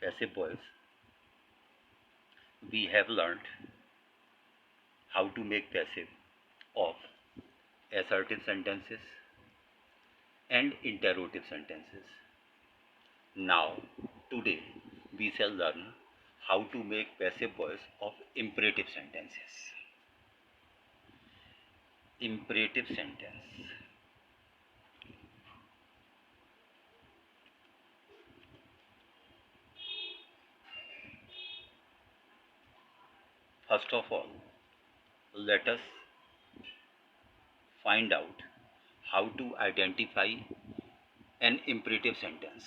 passive voice, we have learned how to make passive of assertive sentences and interrogative sentences. Now, today, we shall learn how to make passive voice of imperative sentences. Imperative sentence. First of all, let us find out how to identify an imperative sentence.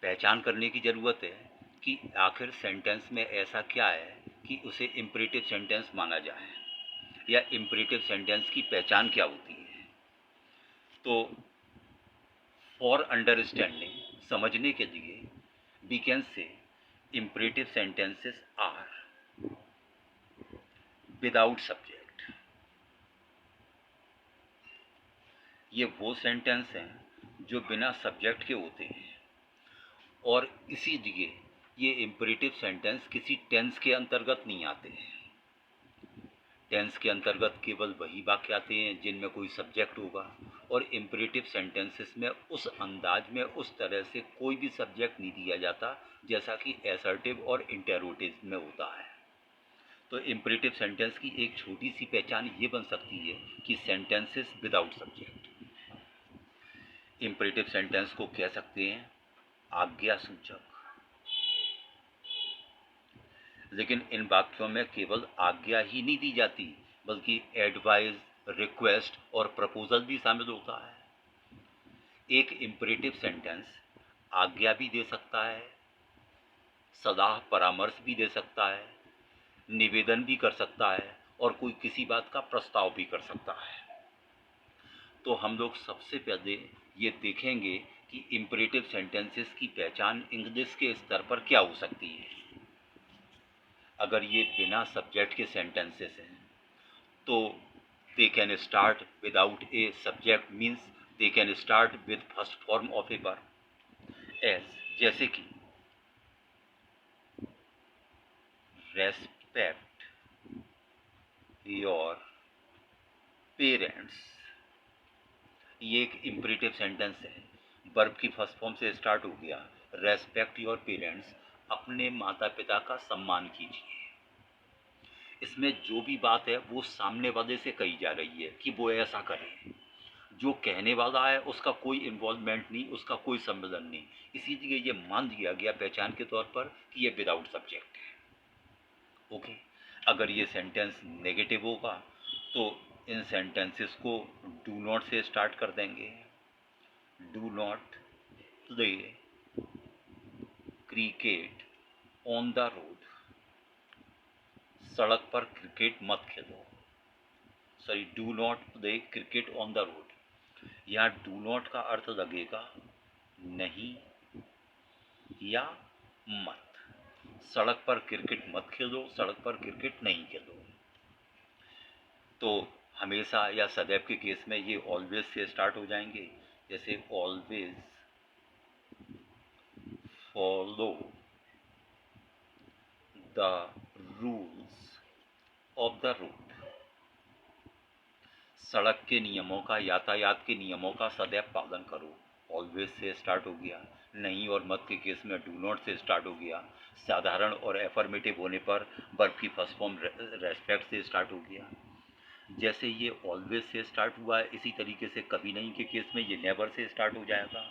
पहचान करने की ज़रूरत है कि आखिर sentence में ऐसा क्या है कि उसे इम्परेटिव सेंटेंस माना जाए, या इम्परेटिव सेंटेंस की पहचान क्या होती है। तो फॉर अंडरस्टैंडिंग, समझने के लिए, we can say imperative sentences are without subject. ये वो सेंटेंस हैं जो बिना सब्जेक्ट के होते हैं, और इसीलिए ये इम्परेटिव सेंटेंस किसी टेंस के अंतर्गत नहीं आते हैं। टेंस के अंतर्गत केवल वही वाक्य आते हैं जिनमें कोई सब्जेक्ट होगा, और इम्परेटिव सेंटेंसेस में उस अंदाज में, उस तरह से कोई भी सब्जेक्ट नहीं दिया जाता जैसा कि असर्टिव और इंटेरोगेटिव में होता है। तो इम्परेटिव सेंटेंस की एक छोटी सी पहचान ये बन सकती है कि sentences without subject. Imperative sentence को कह सकते हैं आज्ञा सूचक, लेकिन इन वाक्यों में केवल आज्ञा ही नहीं दी जाती, बल्कि एडवाइस, रिक्वेस्ट और प्रपोजल भी शामिल होता है। एक इम्परेटिव सेंटेंस आज्ञा भी दे सकता है, सलाह परामर्श भी दे सकता है, निवेदन भी कर सकता है, और कोई किसी बात का प्रस्ताव भी कर सकता है। तो हम लोग सबसे पहले ये देखेंगे कि इम्परेटिव सेंटेंसेस की पहचान इंग्लिश के स्तर पर क्या हो सकती है। अगर ये बिना सब्जेक्ट के सेंटेंसेस हैं तो they can start without a subject, means they can start with first form of a verb, as, जैसे कि रेस्पेक्ट योर पेरेंट्स। ये एक इम्परेटिव सेंटेंस है, वर्ब की फर्स्ट फॉर्म से स्टार्ट हो गया। रेस्पेक्ट योर पेरेंट्स, अपने माता पिता का सम्मान कीजिए। इसमें जो भी बात है वो सामने वाले से कही जा रही है कि वो ऐसा करे। जो कहने वाला है उसका कोई इन्वॉल्वमेंट नहीं, उसका कोई सम्मेलन नहीं, इसीलिए ये मान लिया गया पहचान के तौर पर कि ये विदाउट सब्जेक्ट है। ओके, अगर ये सेंटेंस नेगेटिव होगा तो इन सेंटेंसेस को डू नॉट से स्टार्ट कर देंगे। Do not play cricket on the road, सड़क पर क्रिकेट मत खेलो। Sorry, do not play cricket on the road. यहाँ डू नॉट का अर्थ लगेगा नहीं या मत। सड़क पर क्रिकेट मत खेलो, सड़क पर क्रिकेट नहीं खेलो। तो हमेशा या सदैव के केस में ये ऑलवेज से स्टार्ट हो जाएंगे, जैसे always follow the rules of the road. सड़क के नियमों का, यातायात के नियमों का सदैव पालन करो, ऑलवेज से स्टार्ट हो गया। नहीं और मत के केस में डू नॉट से स्टार्ट हो गया। साधारण और एफर्मेटिव होने पर वर्ब की फर्स्ट फॉर्म रेस्पेक्ट से स्टार्ट हो गया। जैसे ये ऑलवेज से स्टार्ट हुआ है, इसी तरीके से कभी नहीं के केस में ये नेवर से स्टार्ट हो जाएगा।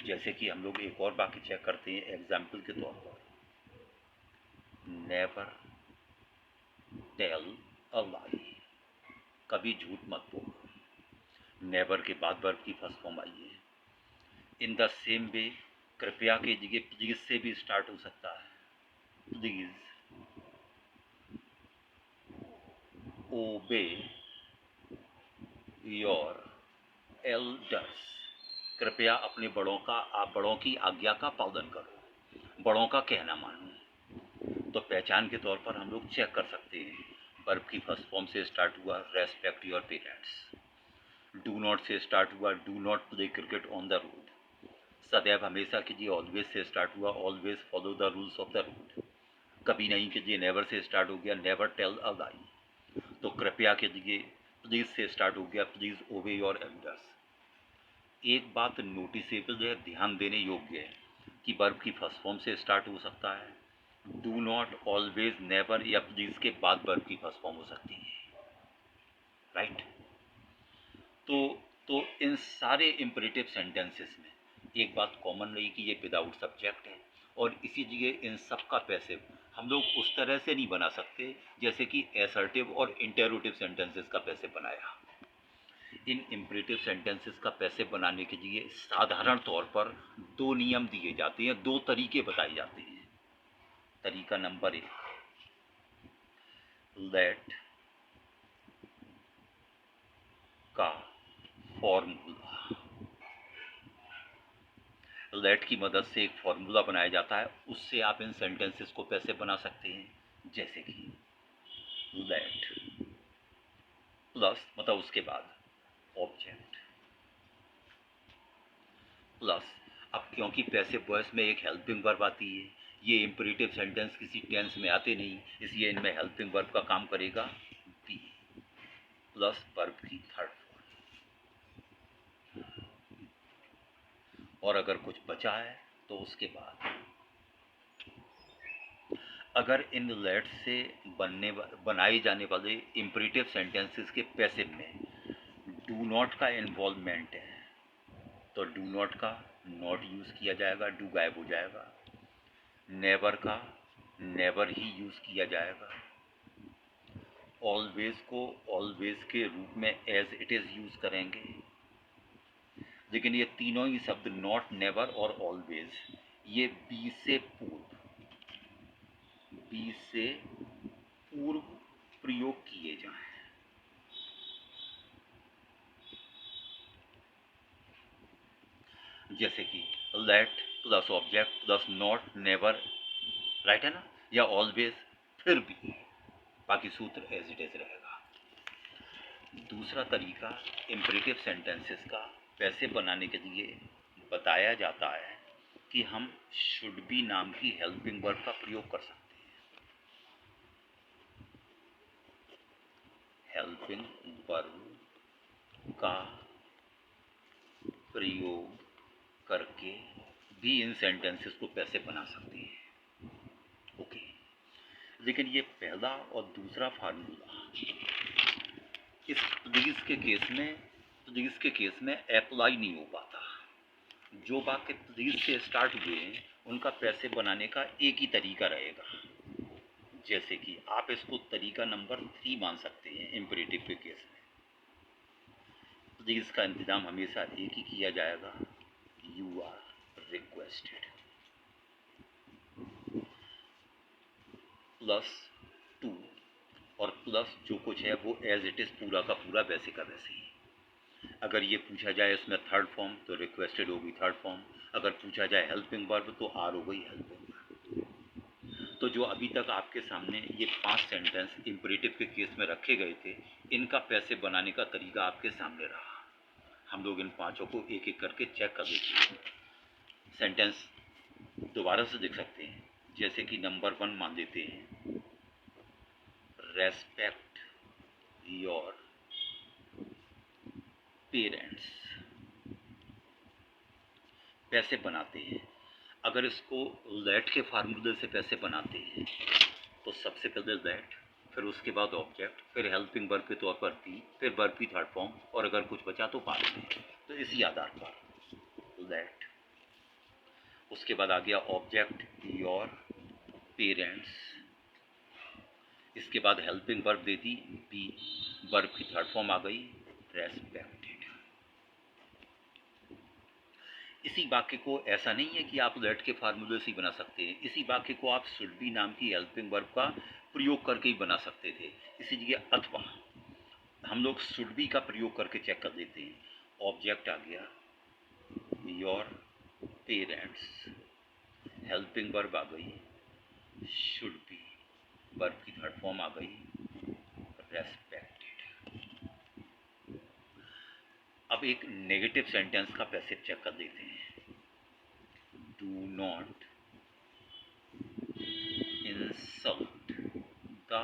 जैसे कि हम लोग एक और वाक्य चेक करते हैं एग्जाम्पल के तौर पर, नेवर टेल अ लाई, कभी झूठ मत बोलो। नेवर के बाद वर्ब की फर्स्ट फॉर्म आई है। इन द सेम वे, कृपया के जगह प्लीज से भी स्टार्ट हो सकता है। प्लीज ओबे योर एल्डर्स, कृपया अपने बड़ों की आज्ञा का पालन करो, बड़ों का कहना मानो। तो पहचान के तौर पर हम लोग चेक कर सकते हैं, वर्ब की फर्स्ट फॉर्म से स्टार्ट हुआ respect your parents, do not से स्टार्ट हुआ do not play cricket on the road, सदैव हमेशा कीजिए ऑलवेज से स्टार्ट हुआ, always follow the rules of the road. कभी नहीं कीजिए नेवर से स्टार्ट हो गया, नेवर टेल अ लाई। तो कृपया कीजिए प्लीज से स्टार्ट हो गया, प्लीज ओबे योर एल्डर्स। एक बात नोटिसेबल है, ध्यान देने योग्य है कि वर्ब की फर्स्ट फॉर्म से स्टार्ट हो सकता है, डू नॉट, ऑलवेज, नेवर या प्लीज के बाद वर्ब की फर्स्ट फॉर्म हो सकती है, राइट। तो इन सारे इंपरेटिव सेंटेंसेस में एक बात कॉमन रही कि ये विदाउट सब्जेक्ट है, और इसी जगह इन सब का पैसिव हम लोग उस तरह से नहीं बना सकते जैसे कि असर्टिव और इंटेरोटिव सेंटेंसेस का पैसिव बनाया। इन इंपरेटिव सेंटेंसेस का पैसिव बनाने के लिए साधारण तौर पर दो नियम दिए जाते हैं, दो तरीके बताए जाते हैं। तरीका नंबर 1, लेट का फॉर्मूला। लेट की मदद से एक फॉर्मूला बनाया जाता है, उससे आप इन सेंटेंसेस को पैसे बना सकते हैं। जैसे कि लेट प्लस मतलब उसके बाद ऑब्जेक्ट प्लस, अब क्योंकि पैसिव वॉइस में एक हेल्पिंग वर्ब आती है, ये इंपरेटिव सेंटेंस किसी टेंस में आते नहीं, इसलिए इनमें हेल्पिंग वर्ब का काम करेगा बी प्लस वर्ब की थर्ड फॉर्म। और अगर कुछ बचा है तो उसके बाद अगर इन लेट से बनाए जाने वाले इंपरेटिव सेंटेंसेस के पैसिव में डू नॉट का इन्वॉल्वमेंट है तो डू नॉट का नॉट यूज किया जाएगा, डू गायब हो जाएगा। नेवर का नेवर ही यूज किया जाएगा। ऑलवेज को ऑलवेज के रूप में एज इट इज यूज करेंगे। लेकिन ये तीनों ही शब्द नॉट, नेवर और ऑलवेज ये बी से पूर्व प्रयोग किए जाएं। जैसे कि late plus object plus not, never, right है ना, या ऑलवेज, फिर भी बाकी सूत्र एज इट इज रहेगा। दूसरा तरीका इंपरेटिव सेंटेंसेस का वैसे बनाने के लिए बताया जाता है कि हम शुड बी नाम की हेल्पिंग वर्ब का प्रयोग कर सकते हैं। हेल्पिंग वर्ब का प्रयोग करके भी इन सेंटेंसेस को पैसे बना सकते हैं। ओके, लेकिन ये पहला और दूसरा फार्मूला इस प्लीज के केस में अप्लाई नहीं हो पाता। जो वाक्य प्लीज से स्टार्ट हुए हैं उनका पैसे बनाने का एक ही तरीका रहेगा। जैसे कि आप इसको तरीका नंबर 3 मान सकते हैं। इंपरेटिव के केस में प्लीज का इंतजाम हमेशा एक ही किया जाएगा, यू आर रिक्वेस्टेड प्लस 2, और प्लस जो कुछ है वो एज इट इज पूरा का पूरा वैसे का वैसे ही। अगर ये पूछा जाए इसमें थर्ड फॉर्म तो रिक्वेस्टेड होगी थर्ड फॉर्म, अगर पूछा जाए हेल्पिंग वर्ब तो आर हो गई हेल्पिंग वर्ब। तो जो अभी तक आपके सामने ये 5 सेंटेंस इंपरेटिव के केस में रखे गए थे, इनका पैसे बनाने का तरीका आपके सामने रहा। हम लोग इन 5 को एक एक करके चेक कर लेते हैं। सेंटेंस दोबारा से देख सकते हैं। जैसे कि नंबर 1 मान लेते हैं, रेस्पेक्ट योर पेरेंट्स। पैसे बनाते हैं, अगर इसको लेट के फार्मूले से पैसे बनाते हैं तो सबसे पहले लेट, फिर उसके बाद ऑब्जेक्ट, फिर हेल्पिंग वर्ब के तौर पर बी, फिर वर्ब की थर्ड फॉर्म, और अगर कुछ बचा तो बाद में। तो इसी आधार पर लेट, उसके बाद आ गया ऑब्जेक्ट योर पेरेंट्स, इसके बाद हेल्पिंग वर्ब दे दी बी, वर्ब की थर्ड फॉर्म आ गई रेस्पेक्टेड। इसी वाक्य को ऐसा नहीं है कि आप लेट के फार्मूले से ही बना सकते हैं, इसी वाक्य को आप शुड बी नाम की हेल्पिंग वर्ब का प्रयोग करके ही बना सकते थे। इसी जगह अथवा हम लोग शुड बी का प्रयोग करके चेक कर देते हैं। ऑब्जेक्ट आ गया योर पेरेंट्स, हेल्पिंग वर्ब आ गई शुड बी, वर्ब की थर्ड फॉर्म आ गई रेस्पेक्टेड। अब एक नेगेटिव सेंटेंस का पैसिव चेक कर देते हैं। do not insult the